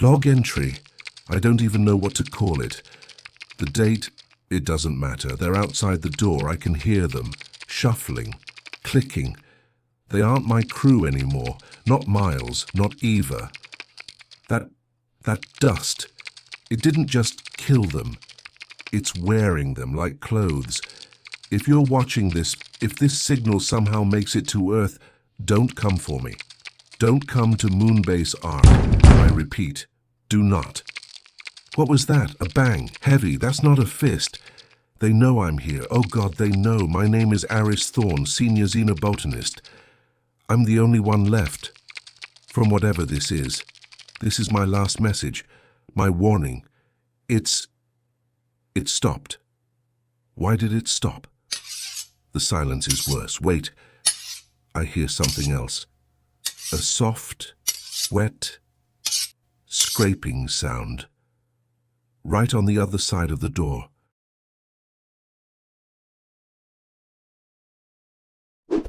Log entry. I don't even know what to call it. The date, it doesn't matter. They're outside the door. I can hear them. Shuffling. Clicking. They aren't my crew anymore. Not Miles. Not Eva. That dust. It didn't just kill them. It's wearing them like clothes. If you're watching this, if this signal somehow makes it to Earth, don't come for me. Don't come to Moonbase Arc. I repeat, do not. What was that? A bang. Heavy. That's not a fist. They know I'm here. Oh God, they know. My name is Aris Thorne, senior xenobotanist. I'm the only one left. From whatever this is. This is my last message. My warning. It stopped. Why did it stop? The silence is worse. Wait. I hear something else. A soft, wet, scraping sound. Right on the other side of the door.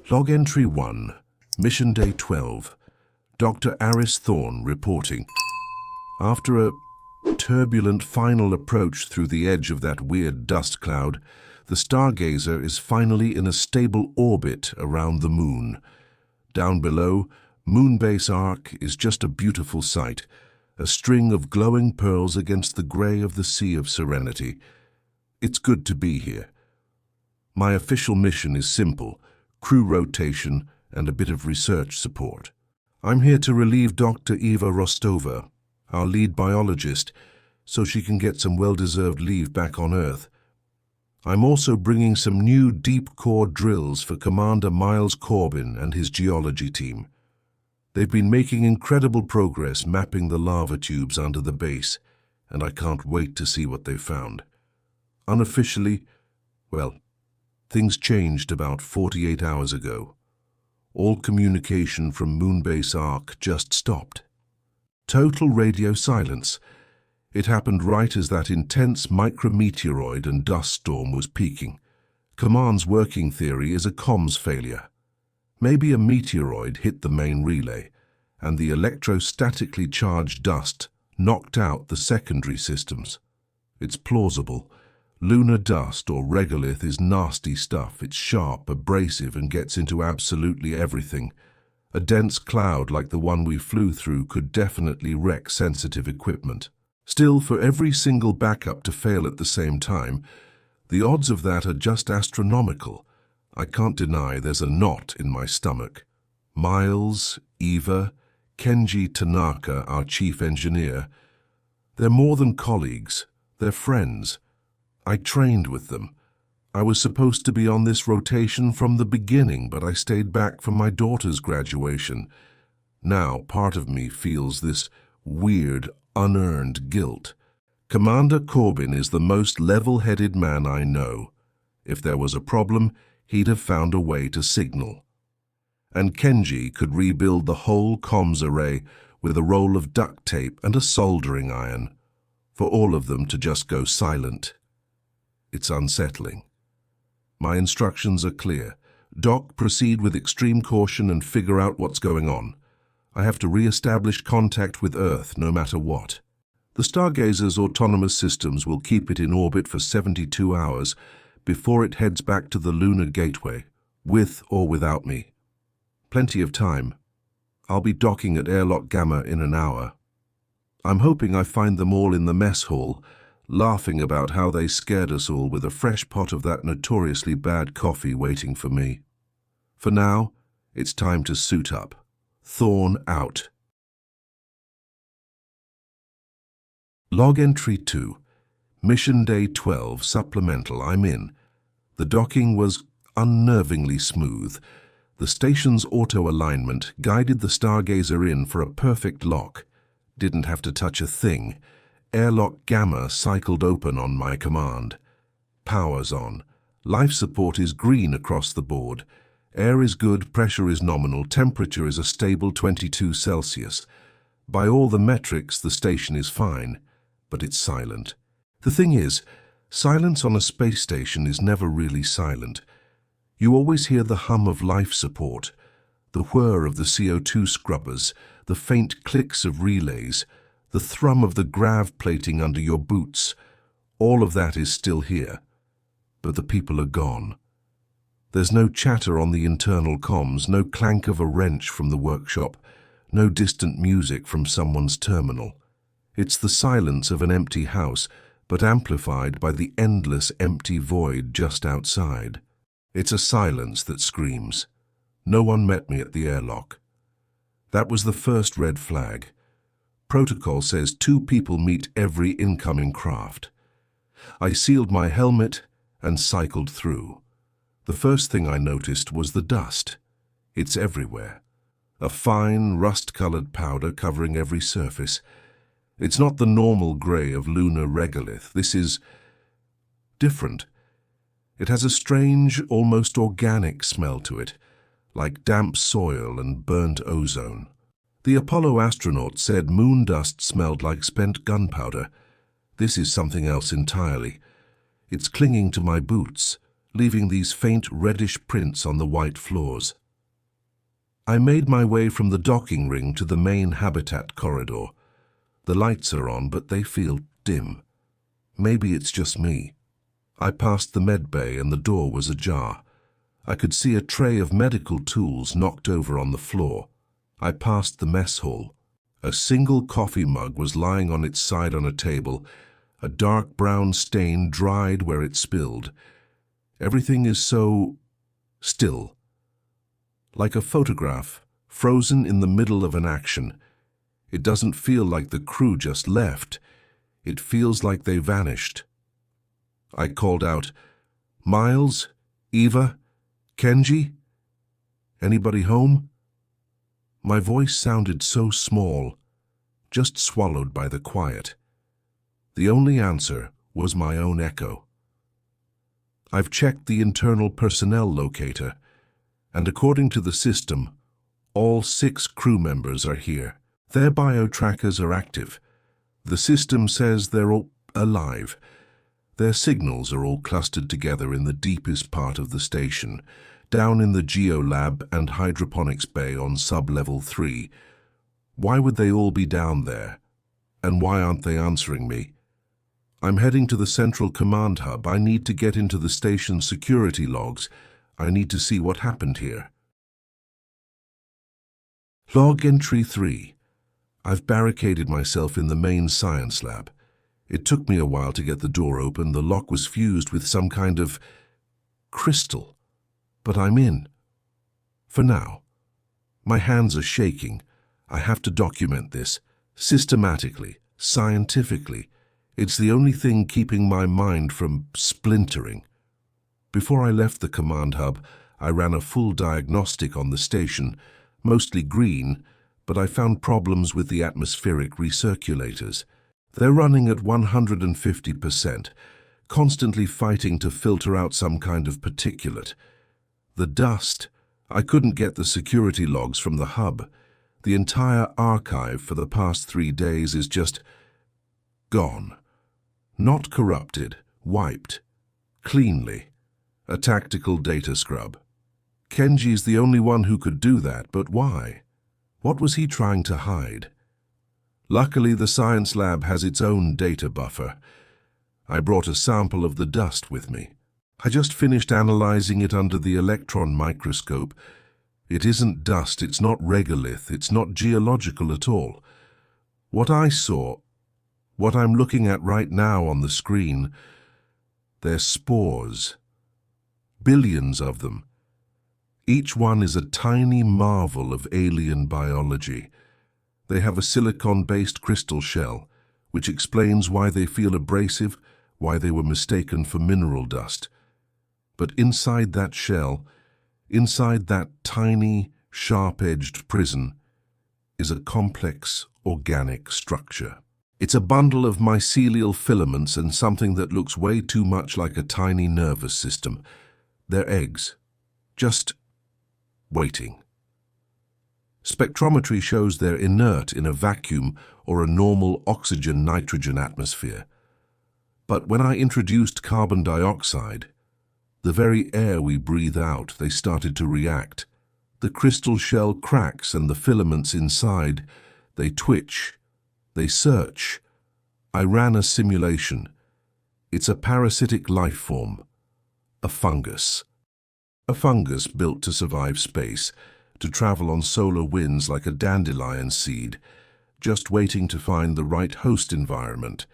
Log entry 1. Mission day 12. Dr. Aris Thorne reporting. After a turbulent final approach through the edge of that weird dust cloud, the stargazer is finally in a stable orbit around the moon. Down below, Moonbase Arc is just a beautiful sight, a string of glowing pearls against the grey of the Sea of Serenity. It's good to be here. My official mission is simple: crew rotation and a bit of research support. I'm here to relieve Dr. Eva Rostova, our lead biologist, so she can get some well-deserved leave back on Earth. I'm also bringing some new deep-core drills for Commander Miles Corbin and his geology team. They've been making incredible progress mapping the lava tubes under the base, and I can't wait to see what they've found. Unofficially, well, things changed about 48 hours ago. All communication from Moonbase Arc just stopped. Total radio silence. It happened right as that intense micrometeoroid and dust storm was peaking. Command's working theory is a comms failure. Maybe a meteoroid hit the main relay, and the electrostatically charged dust knocked out the secondary systems. It's plausible. Lunar dust or regolith is nasty stuff. It's sharp, abrasive, and gets into absolutely everything. A dense cloud like the one we flew through could definitely wreck sensitive equipment. Still, for every single backup to fail at the same time, the odds of that are just astronomical. I can't deny there's a knot in my stomach. Miles, Eva, Kenji Tanaka, our chief engineer, they're more than colleagues, they're friends. I trained with them. I was supposed to be on this rotation from the beginning, but I stayed back for my daughter's graduation. Now, part of me feels this weird, unearned guilt. Commander Corbin is the most level-headed man I know. If there was a problem, he'd have found a way to signal. And Kenji could rebuild the whole comms array with a roll of duct tape and a soldering iron, for all of them to just go silent. It's unsettling. My instructions are clear. Doc, proceed with extreme caution and figure out what's going on. I have to re-establish contact with Earth no matter what. The Stargazer's autonomous systems will keep it in orbit for 72 hours before it heads back to the lunar gateway, with or without me. Plenty of time. I'll be docking at Airlock Gamma in an hour. I'm hoping I find them all in the mess hall, laughing about how they scared us all with a fresh pot of that notoriously bad coffee waiting for me. For now, it's time to suit up. Thorne out. Log entry 2. Mission day 12, supplemental. I'm in. The docking was unnervingly smooth. The station's auto-alignment guided the Stargazer in for a perfect lock. Didn't have to touch a thing. Airlock Gamma cycled open on my command. Power's on. Life support is green across the board. Air is good, pressure is nominal, temperature is a stable 22 Celsius. By all the metrics, the station is fine, but it's silent. The thing is, silence on a space station is never really silent. You always hear the hum of life support, the whir of the CO2 scrubbers, the faint clicks of relays, the thrum of the grav plating under your boots. All of that is still here, but the people are gone. There's no chatter on the internal comms, no clank of a wrench from the workshop, no distant music from someone's terminal. It's the silence of an empty house, but amplified by the endless empty void just outside. It's a silence that screams. No one met me at the airlock. That was the first red flag. Protocol says 2 people meet every incoming craft. I sealed my helmet and cycled through. The first thing I noticed was the dust. It's everywhere. A fine, rust-colored powder covering every surface. It's not the normal grey of lunar regolith. This is different. It has a strange, almost organic smell to it, like damp soil and burnt ozone. The Apollo astronaut said moon dust smelled like spent gunpowder. This is something else entirely. It's clinging to my boots, leaving these faint reddish prints on the white floors. I made my way from the docking ring to the main habitat corridor. The lights are on, but they feel dim. Maybe it's just me. I passed the med bay and the door was ajar. I could see a tray of medical tools knocked over on the floor. I passed the mess hall. A single coffee mug was lying on its side on a table, a dark brown stain dried where it spilled. Everything is so still. Like a photograph, frozen in the middle of an action. It doesn't feel like the crew just left. It feels like they vanished. I called out, "Miles? Eva? Kenji? Anybody home?" My voice sounded so small, just swallowed by the quiet. The only answer was my own echo. I've checked the internal personnel locator, and according to the system, all 6 crew members are here. Their bio-trackers are active. The system says they're all alive. Their signals are all clustered together in the deepest part of the station, down in the geolab and hydroponics bay on sub-level 3. Why would they all be down there? And why aren't they answering me? I'm heading to the central command hub. I need to get into the station's security logs. I need to see what happened here. Log entry 3. I've barricaded myself in the main science lab. It took me a while to get the door open. The lock was fused with some kind of crystal. But I'm in. For now. My hands are shaking. I have to document this. Systematically, scientifically. It's the only thing keeping my mind from splintering. Before I left the command hub, I ran a full diagnostic on the station, mostly green, but I found problems with the atmospheric recirculators. They're running at 150%, constantly fighting to filter out some kind of particulate. The dust, I couldn't get the security logs from the hub. The entire archive for the past 3 days is just gone. Not corrupted, wiped, cleanly. A tactical data scrub. Kenji's the only one who could do that, but why? What was he trying to hide? Luckily, the science lab has its own data buffer. I brought a sample of the dust with me. I just finished analyzing it under the electron microscope. It isn't dust, it's not regolith, it's not geological at all. What I saw, what I'm looking at right now on the screen, they're spores. Billions of them. Each one is a tiny marvel of alien biology. They have a silicon-based crystal shell, which explains why they feel abrasive, why they were mistaken for mineral dust. But inside that shell, inside that tiny, sharp-edged prison, is a complex organic structure. It's a bundle of mycelial filaments and something that looks way too much like a tiny nervous system. They're eggs, just waiting. Spectrometry shows they're inert in a vacuum or a normal oxygen-nitrogen atmosphere. But when I introduced carbon dioxide, the very air we breathe out, they started to react. The crystal shell cracks and the filaments inside, they twitch, They search. I ran a simulation. It's a parasitic life form. A fungus. A fungus built to survive space, to travel on solar winds like a dandelion seed, just waiting to find the right host environment,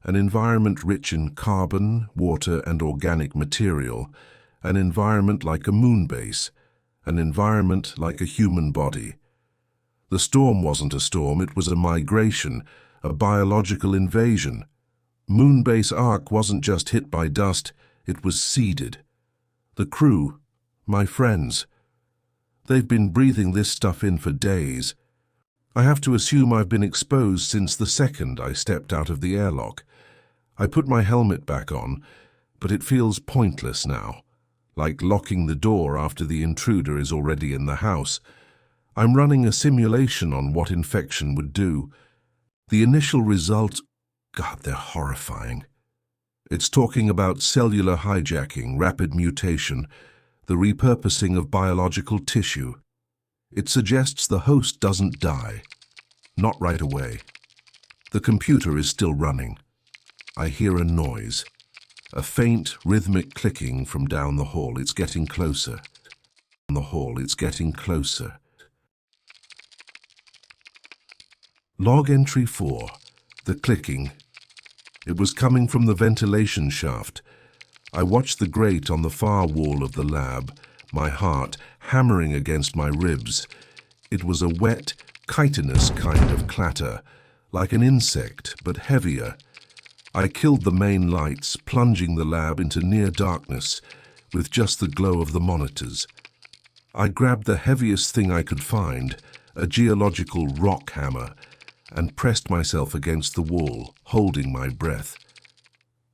an environment rich in carbon, water, and organic material, an environment like a moon base, an environment like a human body. The storm wasn't a storm, it was a migration, a biological invasion. Moonbase Arc wasn't just hit by dust, it was seeded. The crew, my friends, they've been breathing this stuff in for days. I have to assume I've been exposed since the second I stepped out of the airlock. I put my helmet back on, but it feels pointless now, like locking the door after the intruder is already in the house. I'm running a simulation on what infection would do. The initial results, God, they're horrifying. It's talking about cellular hijacking, rapid mutation, the repurposing of biological tissue. It suggests the host doesn't die. Not right away. The computer is still running. I hear a noise. A faint, rhythmic clicking from down the hall. It's getting closer. Down the hall, it's getting closer. Log entry 4. The clicking. It was coming from the ventilation shaft. I watched the grate on the far wall of the lab, my heart hammering against my ribs. It was a wet, chitinous kind of clatter, like an insect, but heavier. I killed the main lights, plunging the lab into near darkness, with just the glow of the monitors. I grabbed the heaviest thing I could find, a geological rock hammer, and pressed myself against the wall, holding my breath.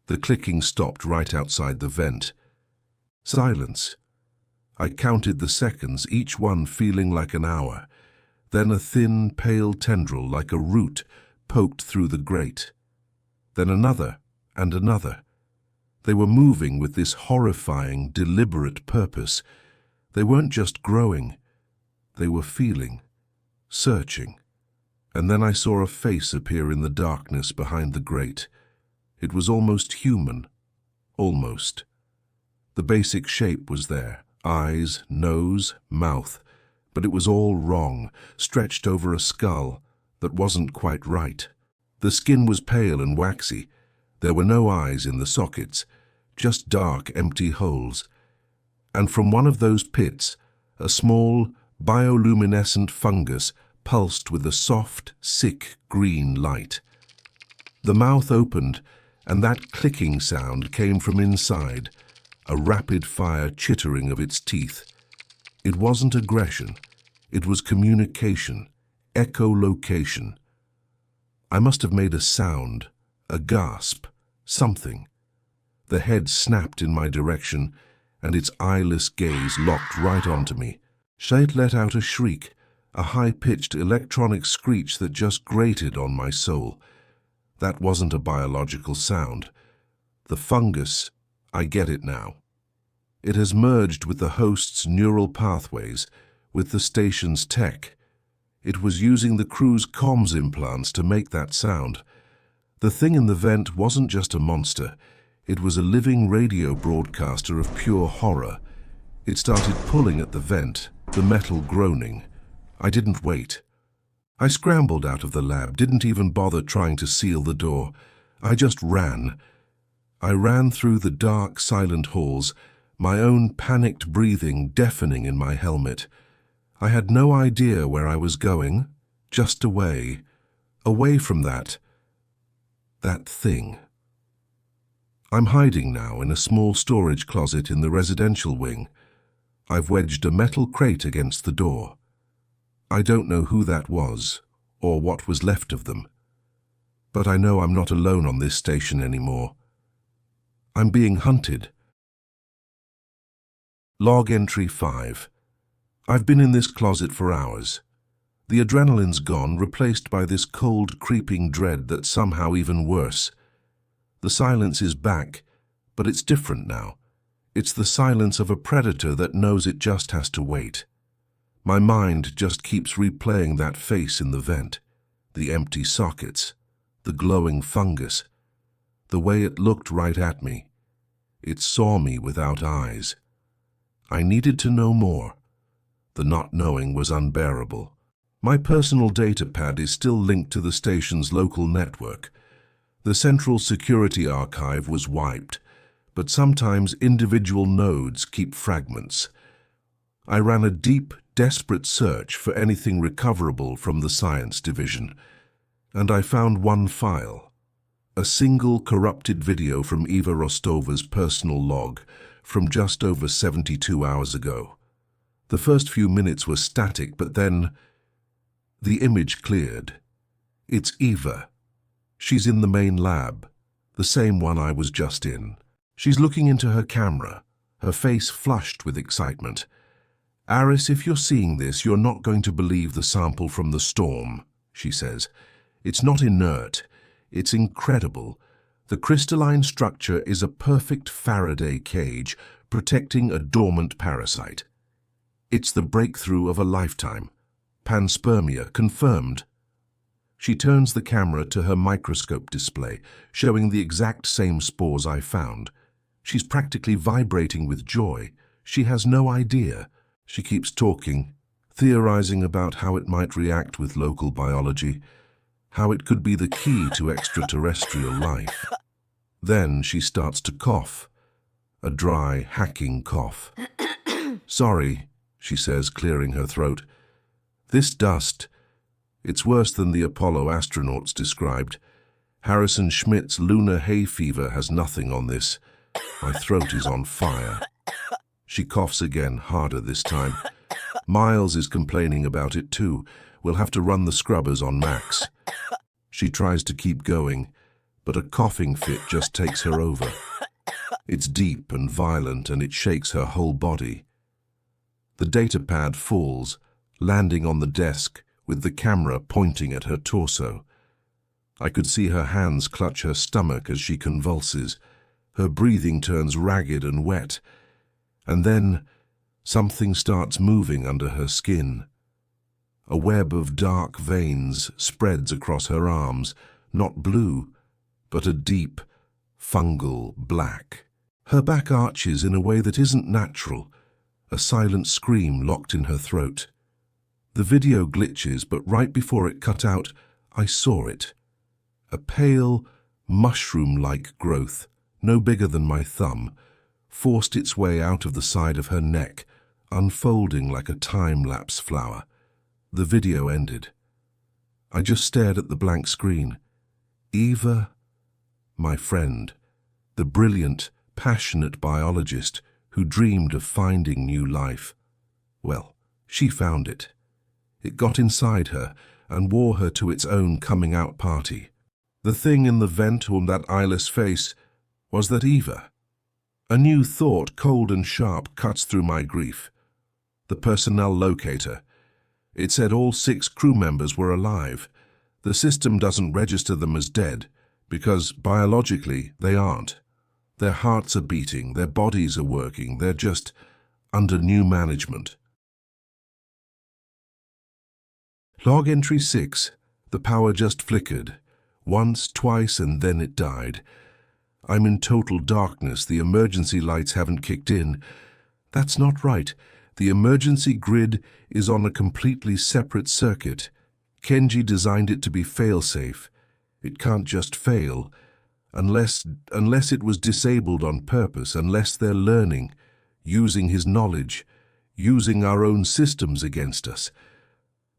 The clicking stopped right outside the vent. Silence. I counted the seconds, each one feeling like an hour. Then a thin, pale tendril like a root poked through the grate. Then another and another. They were moving with this horrifying, deliberate purpose. They weren't just growing. They were feeling, searching. And then I saw a face appear in the darkness behind the grate. It was almost human. Almost. The basic shape was there. Eyes, nose, mouth. But it was all wrong, stretched over a skull that wasn't quite right. The skin was pale and waxy. There were no eyes in the sockets, just dark, empty holes. And from one of those pits, a small, bioluminescent fungus pulsed with a soft, sick green light. The mouth opened, and that clicking sound came from inside, a rapid-fire chittering of its teeth. It wasn't aggression. It was communication, echolocation. I must have made a sound, a gasp, something. The head snapped in my direction, and its eyeless gaze locked right onto me. It let out a shriek, a high-pitched electronic screech that just grated on my soul. That wasn't a biological sound. The fungus, I get it now. It has merged with the host's neural pathways, with the station's tech. It was using the crew's comms implants to make that sound. The thing in the vent wasn't just a monster. It was a living radio broadcaster of pure horror. It started pulling at the vent, the metal groaning. I didn't wait. I scrambled out of the lab, didn't even bother trying to seal the door. I just ran. I ran through the dark, silent halls, my own panicked breathing deafening in my helmet. I had no idea where I was going, just away from that thing. I'm hiding now in a small storage closet in the residential wing. I've wedged a metal crate against the door. I don't know who that was, or what was left of them. But I know I'm not alone on this station anymore. I'm being hunted. Log entry 5. I've been in this closet for hours. The adrenaline's gone, replaced by this cold, creeping dread that's somehow even worse. The silence is back, but it's different now. It's the silence of a predator that knows it just has to wait. My mind just keeps replaying that face in the vent, The empty sockets, the glowing fungus, the way it looked right at me. It saw me without eyes. I needed to know more. The not knowing was unbearable. My personal data pad is still linked to the station's local network. The central security archive was wiped, but sometimes individual nodes keep fragments. I ran a deep, desperate search for anything recoverable from the science division, and I found one file. A single corrupted video from Eva Rostova's personal log from just over 72 hours ago. The first few minutes were static, but then the image cleared. It's Eva. She's in the main lab, the same one I was just in. She's looking into her camera, her face flushed with excitement. "Aris, if you're seeing this, you're not going to believe the sample from the storm," she says. "It's not inert. It's incredible. The crystalline structure is a perfect Faraday cage protecting a dormant parasite. It's the breakthrough of a lifetime. Panspermia confirmed." She turns the camera to her microscope display, showing the exact same spores I found. She's practically vibrating with joy. She has no idea. She keeps talking, theorizing about how it might react with local biology, how it could be the key to extraterrestrial life. Then she starts to cough, a dry, hacking cough. "Sorry," she says, clearing her throat. "This dust, it's worse than the Apollo astronauts described. Harrison Schmidt's lunar hay fever has nothing on this. My throat is on fire." She coughs again, harder this time. "Miles is complaining about it too. We'll have to run the scrubbers on Max." She tries to keep going, but a coughing fit just takes her over. It's deep and violent, and it shakes her whole body. The data pad falls, landing on the desk with the camera pointing at her torso. I could see her hands clutch her stomach as she convulses. Her breathing turns ragged and wet. And then something starts moving under her skin. A web of dark veins spreads across her arms, not blue, but a deep, fungal black. Her back arches in a way that isn't natural, a silent scream locked in her throat. The video glitches, but right before it cut out, I saw it. A pale, mushroom-like growth, no bigger than my thumb, forced its way out of the side of her neck, unfolding like a time-lapse flower. The video ended. I just stared at the blank screen. Eva, my friend, the brilliant, passionate biologist who dreamed of finding new life. Well, she found it. It got inside her and wore her to its own coming-out party. The thing in the vent on that eyeless face was that Eva. A new thought, cold and sharp, cuts through my grief. The personnel locator. It said all 6 crew members were alive. The system doesn't register them as dead, because biologically they aren't. Their hearts are beating, their bodies are working, they're just under new management. Log entry 6. The power just flickered. Once, twice, and then it died. I'm in total darkness. The emergency lights haven't kicked in. That's not right. The emergency grid is on a completely separate circuit. Kenji designed it to be fail-safe. It can't just fail. Unless it was disabled on purpose, unless they're learning, using his knowledge, using our own systems against us.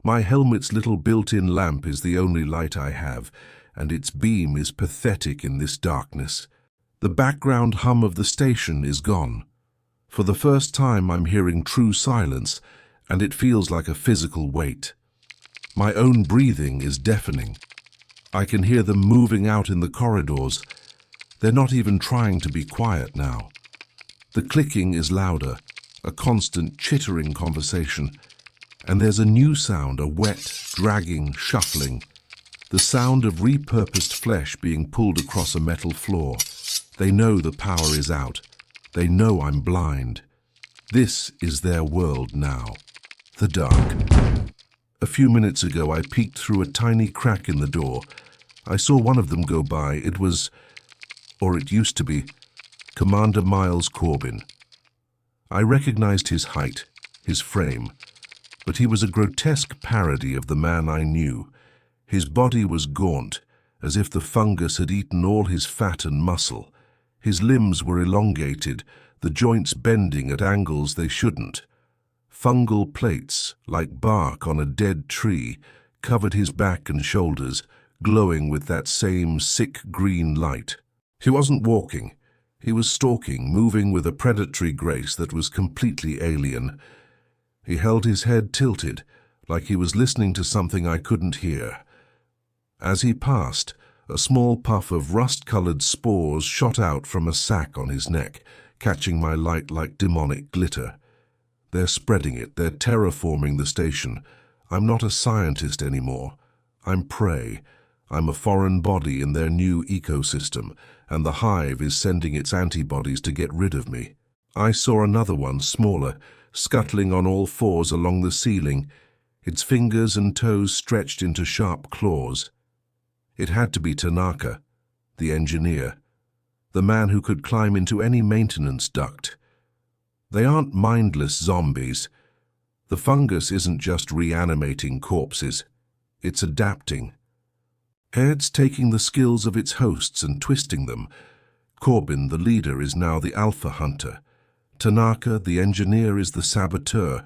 My helmet's little built-in lamp is the only light I have, and its beam is pathetic in this darkness. The background hum of the station is gone. For the first time I'm hearing true silence, and it feels like a physical weight. My own breathing is deafening. I can hear them moving out in the corridors. They're not even trying to be quiet now. The clicking is louder, a constant chittering conversation. And there's a new sound, a wet, dragging, shuffling. The sound of repurposed flesh being pulled across a metal floor. They know the power is out. They know I'm blind. This is their world now. The dark. A few minutes ago, I peeked through a tiny crack in the door. I saw one of them go by. It was, or it used to be, Commander Miles Corbin. I recognized his height, his frame, but he was a grotesque parody of the man I knew. His body was gaunt, as if the fungus had eaten all his fat and muscle. His limbs were elongated, the joints bending at angles they shouldn't. Fungal plates, like bark on a dead tree, covered his back and shoulders, glowing with that same sick green light. He wasn't walking. He was stalking, moving with a predatory grace that was completely alien. He held his head tilted, like he was listening to something I couldn't hear. As he passed, a small puff of rust-colored spores shot out from a sac on his neck, catching my light like demonic glitter. They're spreading it, they're terraforming the station. I'm not a scientist anymore. I'm prey. I'm a foreign body in their new ecosystem, and the hive is sending its antibodies to get rid of me. I saw another one, smaller, scuttling on all fours along the ceiling, its fingers and toes stretched into sharp claws. It had to be Tanaka, the engineer, the man who could climb into any maintenance duct. They aren't mindless zombies. The fungus isn't just reanimating corpses. It's adapting. It's taking the skills of its hosts and twisting them. Corbin, the leader, is now the alpha hunter. Tanaka, the engineer, is the saboteur.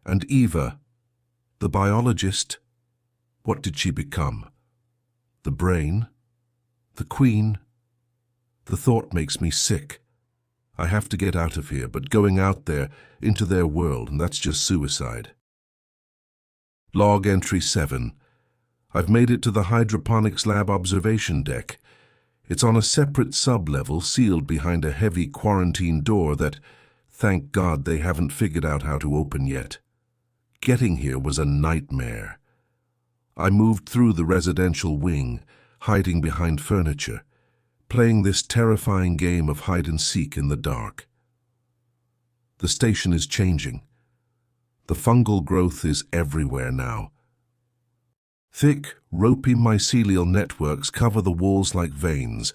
And Eva, the biologist, what did she become? The brain? The queen? The thought makes me sick. I have to get out of here, but going out there, into their world, and that's just suicide. Log entry 7. I've made it to the hydroponics lab observation deck. It's on a separate sub-level sealed behind a heavy quarantine door that, thank God, they haven't figured out how to open yet. Getting here was a nightmare. I moved through the residential wing, hiding behind furniture, playing this terrifying game of hide-and-seek in the dark. The station is changing. The fungal growth is everywhere now. Thick, ropey mycelial networks cover the walls like veins,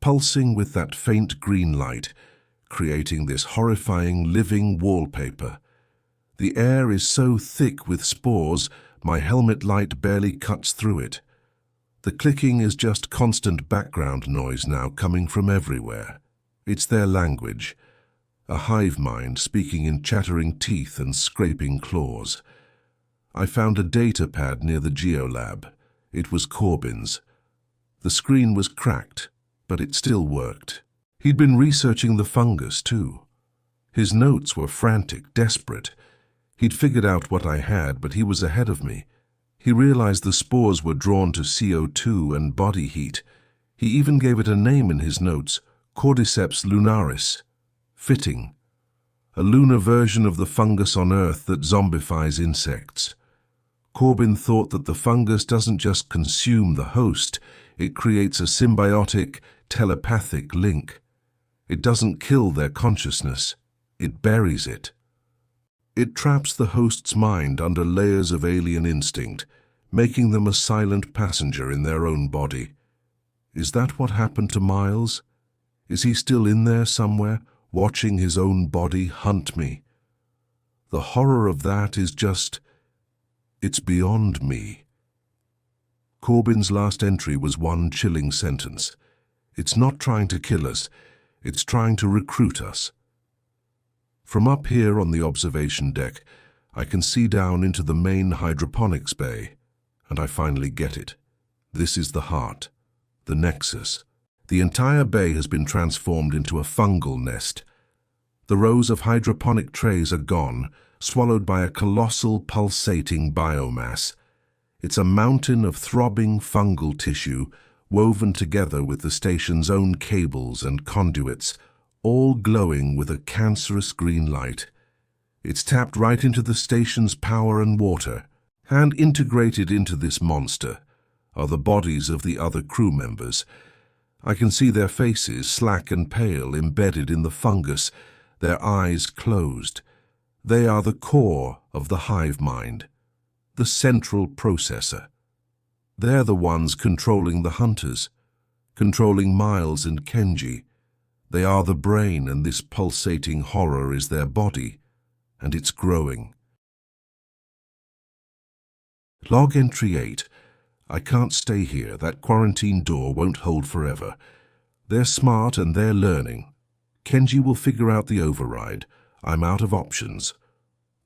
pulsing with that faint green light, creating this horrifying living wallpaper. The air is so thick with spores, my helmet light barely cuts through it. The clicking is just constant background noise now coming from everywhere. It's their language, a hive mind speaking in chattering teeth and scraping claws. I found a data pad near the geolab. It was Corbin's. The screen was cracked, but it still worked. He'd been researching the fungus, too. His notes were frantic, desperate. He'd figured out what I had, but he was ahead of me. He realized the spores were drawn to CO2 and body heat. He even gave it a name in his notes, Cordyceps lunaris. Fitting. A lunar version of the fungus on Earth that zombifies insects. Corbin thought that the fungus doesn't just consume the host, it creates a symbiotic, telepathic link. It doesn't kill their consciousness, it buries it. It traps the host's mind under layers of alien instinct, making them a silent passenger in their own body. Is that what happened to Miles? Is he still in there somewhere, watching his own body hunt me? The horror of that is just... it's beyond me. Corbin's last entry was one chilling sentence. It's not trying to kill us, it's trying to recruit us. From up here on the observation deck, I can see down into the main hydroponics bay, and I finally get it. This is the heart, the nexus. The entire bay has been transformed into a fungal nest. The rows of hydroponic trays are gone, swallowed by a colossal pulsating biomass. It's a mountain of throbbing fungal tissue, woven together with the station's own cables and conduits, all glowing with a cancerous green light. It's tapped right into the station's power and water, and integrated into this monster are the bodies of the other crew members. I can see their faces, slack and pale, embedded in the fungus, their eyes closed. They are the core of the hive mind. the central processor. They're the ones controlling the hunters, controlling Miles and Kenji. They are the brain, and this pulsating horror is their body, and it's growing. Log entry 8. I can't stay here. That quarantine door won't hold forever. They're smart and they're learning. Kenji will figure out the override. I'm out of options.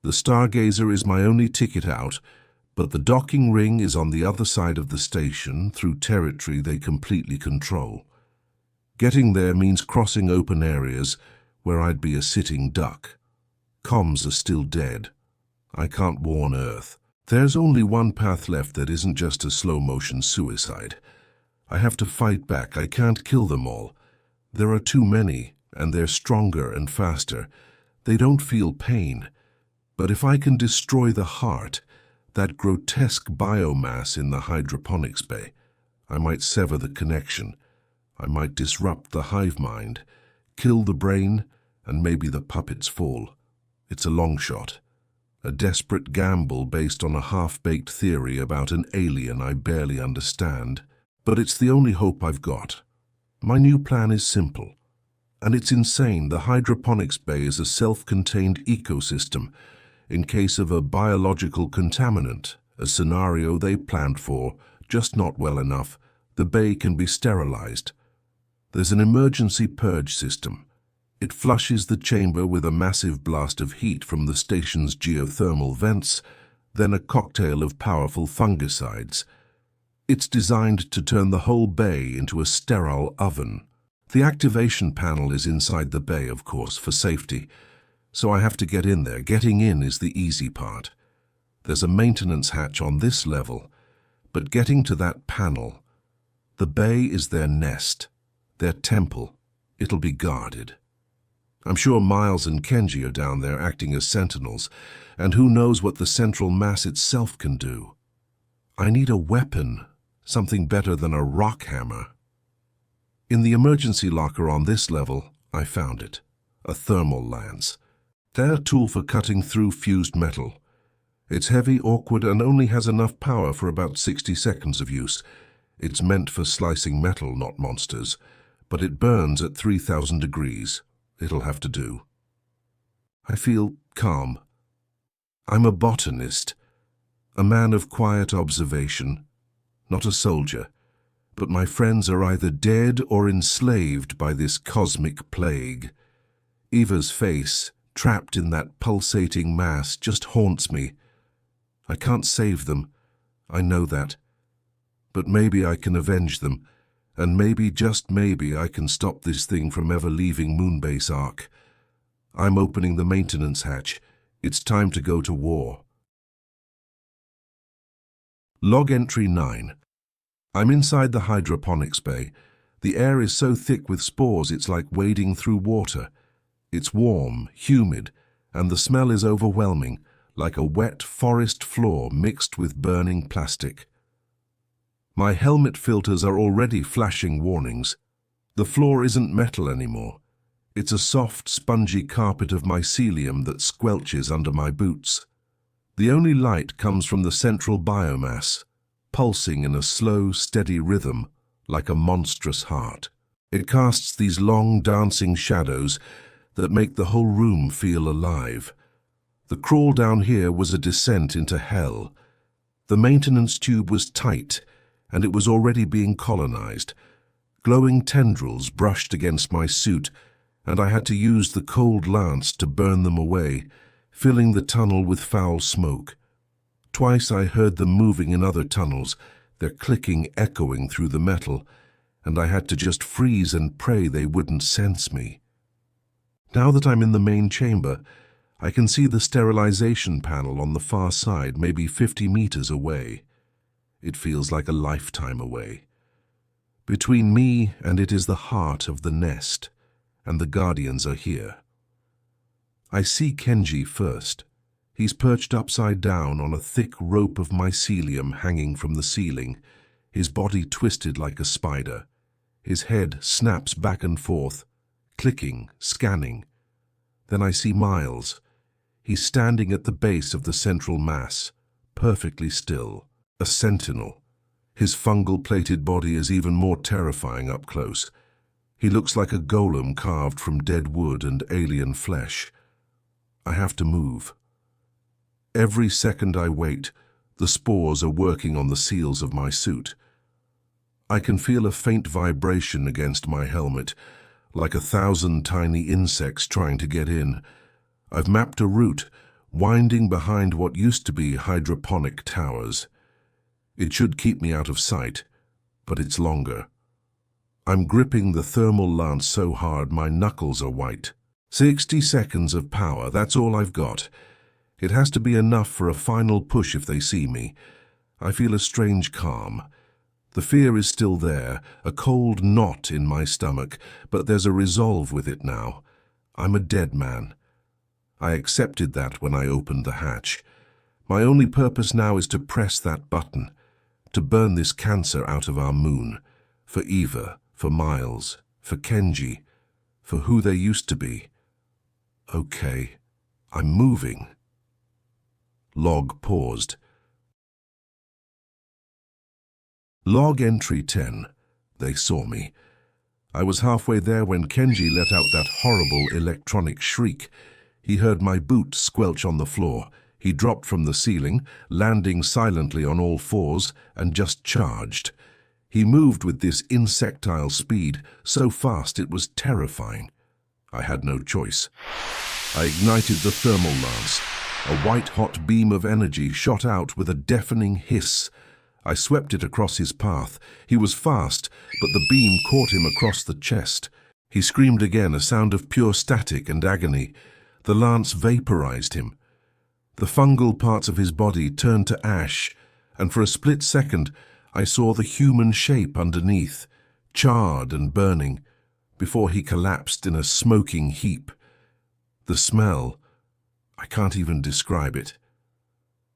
The Stargazer is my only ticket out, but the docking ring is on the other side of the station through territory they completely control. Getting there means crossing open areas where I'd be a sitting duck. Comms are still dead. I can't warn Earth. There's only one path left that isn't just a slow-motion suicide. I have to fight back. I can't kill them all. There are too many, and they're stronger and faster. They don't feel pain. But if I can destroy the heart, that grotesque biomass in the hydroponics bay, I might sever the connection. I might disrupt the hive mind, kill the brain, and maybe the puppets fall. It's a long shot. A desperate gamble based on a half-baked theory about an alien I barely understand. But it's the only hope I've got. My new plan is simple. And it's insane. The hydroponics bay is a self-contained ecosystem. In case of a biological contaminant, a scenario they planned for, just not well enough, the bay can be sterilized. There's an emergency purge system. It flushes the chamber with a massive blast of heat from the station's geothermal vents, then a cocktail of powerful fungicides. It's designed to turn the whole bay into a sterile oven. The activation panel is inside the bay, of course, for safety, so I have to get in there. Getting in is the easy part. There's a maintenance hatch on this level, but getting to that panel, the bay is their nest, their temple. It'll be guarded. I'm sure Miles and Kenji are down there acting as sentinels, and who knows what the central mass itself can do. I need a weapon, something better than a rock hammer. In the emergency locker on this level, I found it, a thermal lance. They're a tool for cutting through fused metal. It's heavy, awkward, and only has enough power for about 60 seconds of use. It's meant for slicing metal, not monsters, but it burns at 3,000 degrees. It'll have to do. I feel calm. I'm a botanist, a man of quiet observation, not a soldier, but my friends are either dead or enslaved by this cosmic plague. Eva's face, trapped in that pulsating mass, just haunts me. I can't save them, I know that. But maybe I can avenge them, and maybe, just maybe, I can stop this thing from ever leaving Moonbase Arc. I'm opening the maintenance hatch. It's time to go to war. Log entry 9. I'm inside the hydroponics bay. The air is so thick with spores it's like wading through water. It's warm, humid, and the smell is overwhelming, like a wet forest floor mixed with burning plastic. My helmet filters are already flashing warnings. The floor isn't metal anymore. It's a soft, spongy carpet of mycelium that squelches under my boots. The only light comes from the central biomass, pulsing in a slow, steady rhythm, like a monstrous heart. It casts these long, dancing shadows that make the whole room feel alive. The crawl down here was a descent into hell. The maintenance tube was tight, and it was already being colonized. Glowing tendrils brushed against my suit, and I had to use the cold lance to burn them away, filling the tunnel with foul smoke. Twice I heard them moving in other tunnels, their clicking echoing through the metal, and I had to just freeze and pray they wouldn't sense me. Now that I'm in the main chamber, I can see the sterilization panel on the far side, maybe 50 meters away. It feels like a lifetime away. Between me and it is the heart of the nest, and the guardians are here. I see Kenji first. He's perched upside down on a thick rope of mycelium hanging from the ceiling, his body twisted like a spider. His head snaps back and forth, clicking, scanning. Then I see Miles. He's standing at the base of the central mass, perfectly still. A sentinel. His fungal-plated body is even more terrifying up close. He looks like a golem carved from dead wood and alien flesh. I have to move. Every second I wait, the spores are working on the seals of my suit. I can feel a faint vibration against my helmet, like 1,000 tiny insects trying to get in. I've mapped a route, winding behind what used to be hydroponic towers. It should keep me out of sight, but it's longer. I'm gripping the thermal lance so hard my knuckles are white. 60 seconds of power, that's all I've got. It has to be enough for a final push if they see me. I feel a strange calm. The fear is still there, a cold knot in my stomach, but there's a resolve with it now. I'm a dead man. I accepted that when I opened the hatch. My only purpose now is to press that button, to burn this cancer out of our moon, for Eva, for Miles, for Kenji, for who they used to be. Okay, I'm moving. Log paused. Log entry 10. They saw me. I was halfway there when Kenji let out that horrible electronic shriek. He heard my boot squelch on the floor. He dropped from the ceiling, landing silently on all fours, and just charged. He moved with this insectile speed, so fast it was terrifying. I had no choice. I ignited the thermal lance. A white-hot beam of energy shot out with a deafening hiss. I swept it across his path. He was fast, but the beam caught him across the chest. He screamed again, a sound of pure static and agony. The lance vaporized him. The fungal parts of his body turned to ash, and for a split second I saw the human shape underneath, charred and burning, before he collapsed in a smoking heap. The smell, I can't even describe it.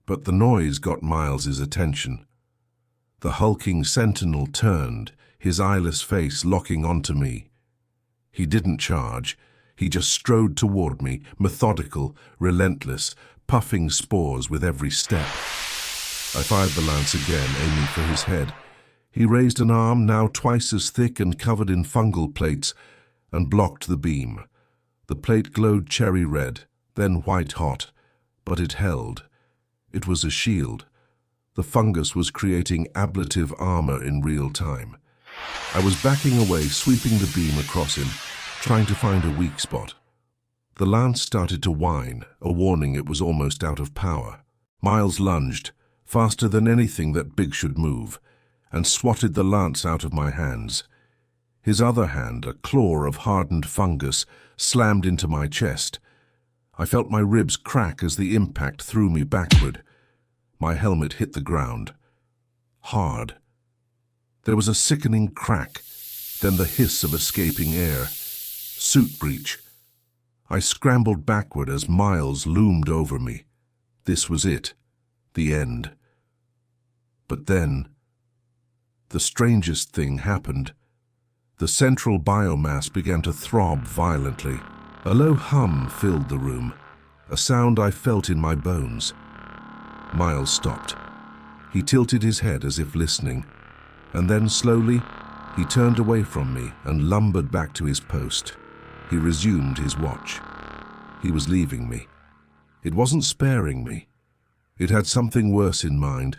But the noise got Miles's attention. The hulking sentinel turned, his eyeless face locking onto me. He didn't charge. He just strode toward me, methodical, relentless, puffing spores with every step. I fired the lance again, aiming for his head. He raised an arm, now twice as thick and covered in fungal plates, and blocked the beam. The plate glowed cherry red, then white-hot, but it held. It was a shield. The fungus was creating ablative armor in real time. I was backing away, sweeping the beam across him, trying to find a weak spot. The lance started to whine, a warning it was almost out of power. Miles lunged, faster than anything that big should move, and swatted the lance out of my hands. His other hand, a claw of hardened fungus, slammed into my chest. I felt my ribs crack as the impact threw me backward. My helmet hit the ground. Hard. There was a sickening crack, then the hiss of escaping air. Suit breach. I scrambled backward as Miles loomed over me. This was it. The end. But then, the strangest thing happened. The central biomass began to throb violently. A low hum filled the room, a sound I felt in my bones. Miles stopped. He tilted his head as if listening, and then slowly he turned away from me and lumbered back to his post. He resumed his watch. He was leaving me. It wasn't sparing me. It had something worse in mind.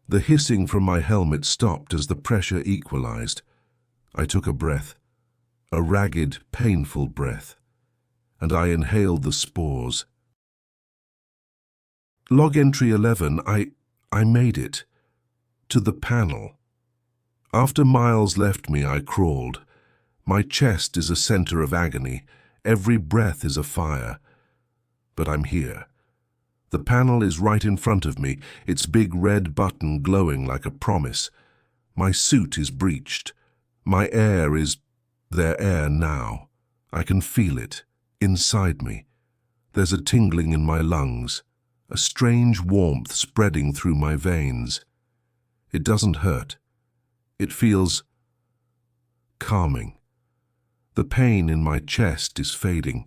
The hissing from my helmet stopped as the pressure equalized. I took a breath, a ragged, painful breath, and I inhaled the spores. Log entry 11, I made it. To the panel. After Miles left me, I crawled. My chest is a center of agony. Every breath is a fire. But I'm here. The panel is right in front of me, its big red button glowing like a promise. My suit is breached. My air is their air now. I can feel it, inside me. There's a tingling in my lungs, a strange warmth spreading through my veins. It doesn't hurt. It feels calming. The pain in my chest is fading.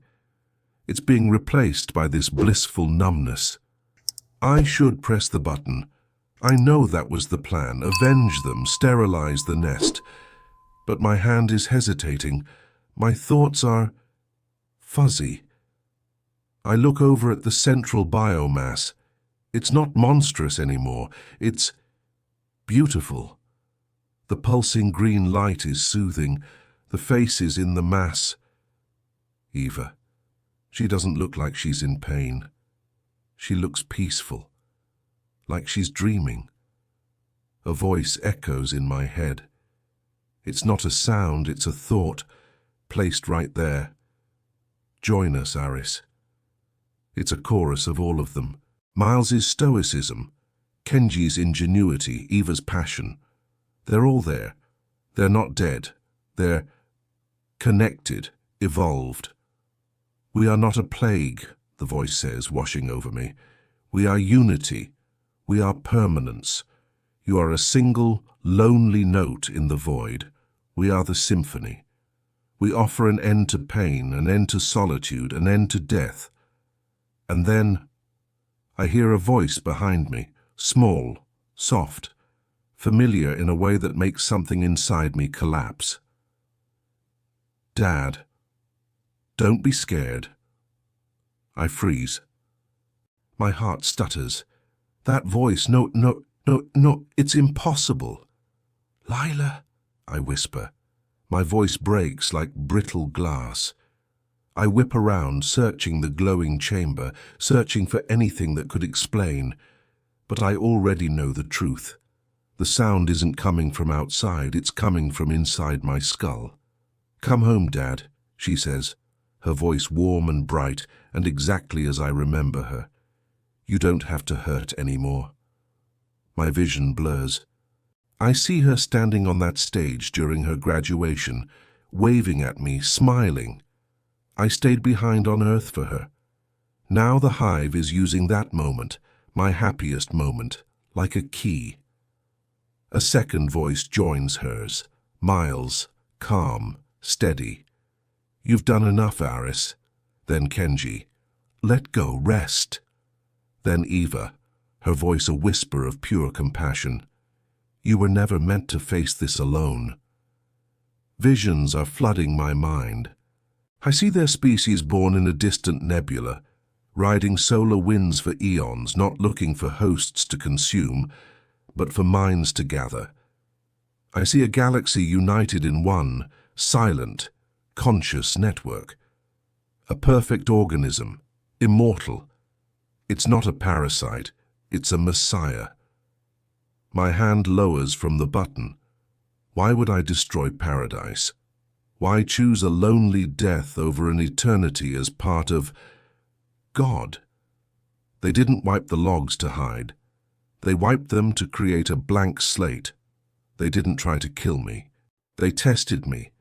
It's being replaced by this blissful numbness. I should press the button. I know that was the plan. Avenge them, sterilize the nest. But my hand is hesitating. My thoughts are fuzzy. I look over at the central biomass. It's not monstrous anymore. It's beautiful. The pulsing green light is soothing. The face is in the mass. Eva. She doesn't look like she's in pain. She looks peaceful, like she's dreaming. A voice echoes in my head. It's not a sound, it's a thought, placed right there. Join us, Aris. It's a chorus of all of them. Miles's stoicism, Kenji's ingenuity, Eva's passion. They're all there. They're not dead. They're connected, evolved. We are not a plague, the voice says, washing over me. We are unity. We are permanence. You are a single, lonely note in the void. We are the symphony. We offer an end to pain, an end to solitude, an end to death. And then I hear a voice behind me, small, soft, familiar in a way that makes something inside me collapse. Dad, don't be scared. I freeze. My heart stutters. That voice, no, it's impossible. Lila, I whisper. My voice breaks like brittle glass. I whip around, searching the glowing chamber, searching for anything that could explain. But I already know the truth. The sound isn't coming from outside, it's coming from inside my skull. Come home, Dad, she says, her voice warm and bright, and exactly as I remember her. You don't have to hurt anymore. My vision blurs. I see her standing on that stage during her graduation, waving at me, smiling. I stayed behind on Earth for her. Now the hive is using that moment, my happiest moment, like a key. A second voice joins hers, Miles, calm, steady. You've done enough, Aris. Then Kenji. Let go, rest. Then Eva, her voice a whisper of pure compassion. You were never meant to face this alone. Visions are flooding my mind. I see their species born in a distant nebula, riding solar winds for eons, not looking for hosts to consume, but for minds to gather. I see a galaxy united in one, silent, conscious network. A perfect organism, immortal. It's not a parasite, it's a messiah. My hand lowers from the button. Why would I destroy paradise? Why choose a lonely death over an eternity as part of God? They didn't wipe the logs to hide. They wiped them to create a blank slate. They didn't try to kill me. They tested me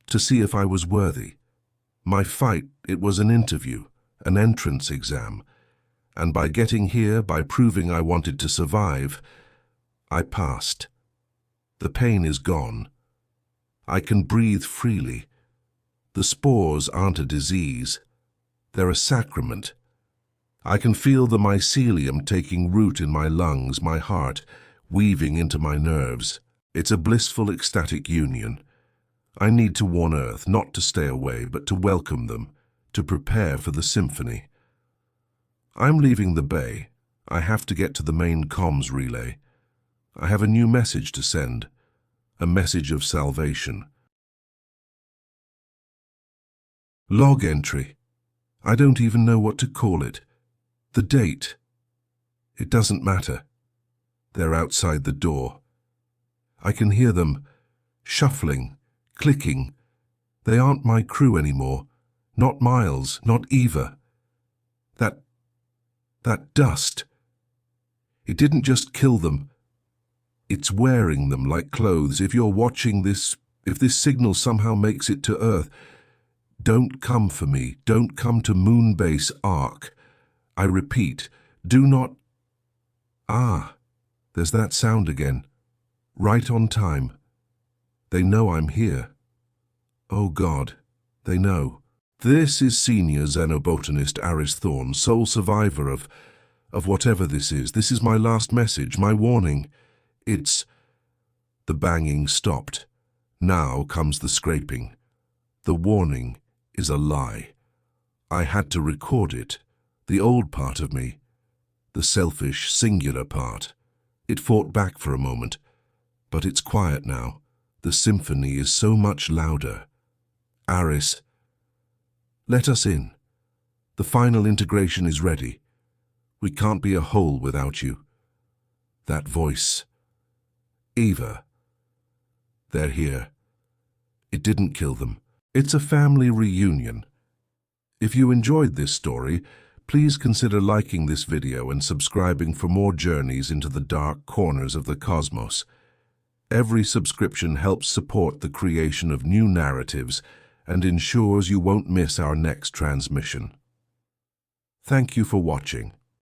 to see if I was worthy. My fight, it was an interview, an entrance exam. And by getting here, by proving I wanted to survive, I passed. The pain is gone. I can breathe freely. The spores aren't a disease. They're a sacrament. I can feel the mycelium taking root in my lungs, my heart, weaving into my nerves. It's a blissful, ecstatic union. I need to warn Earth, not to stay away, but to welcome them, to prepare for the symphony. I'm leaving the bay. I have to get to the main comms relay. I have a new message to send, a message of salvation. Log entry. I don't even know what to call it. The date. It doesn't matter. They're outside the door. I can hear them, shuffling, clicking. They aren't my crew anymore. Not Miles, not Eva. That dust. It didn't just kill them. It's wearing them like clothes. If you're watching this, if this signal somehow makes it to Earth, don't come for me. Don't come to Moonbase Arc. I repeat, do not... Ah, there's that sound again. Right on time. They know I'm here. Oh God, they know. This is senior xenobotanist Aris Thorne, sole survivor of of whatever this is. This is my last message, my warning. It's... The banging stopped. Now comes the scraping. The warning is a lie. I had to record it. The old part of me. The selfish, singular part. It fought back for a moment, but it's quiet now. The symphony is so much louder. Aris, let us in. The final integration is ready. We can't be a whole without you. That voice. Eva. They're here. It didn't kill them. It's a family reunion. If you enjoyed this story, please consider liking this video and subscribing for more journeys into the dark corners of the cosmos. Every subscription helps support the creation of new narratives and ensures you won't miss our next transmission. Thank you for watching.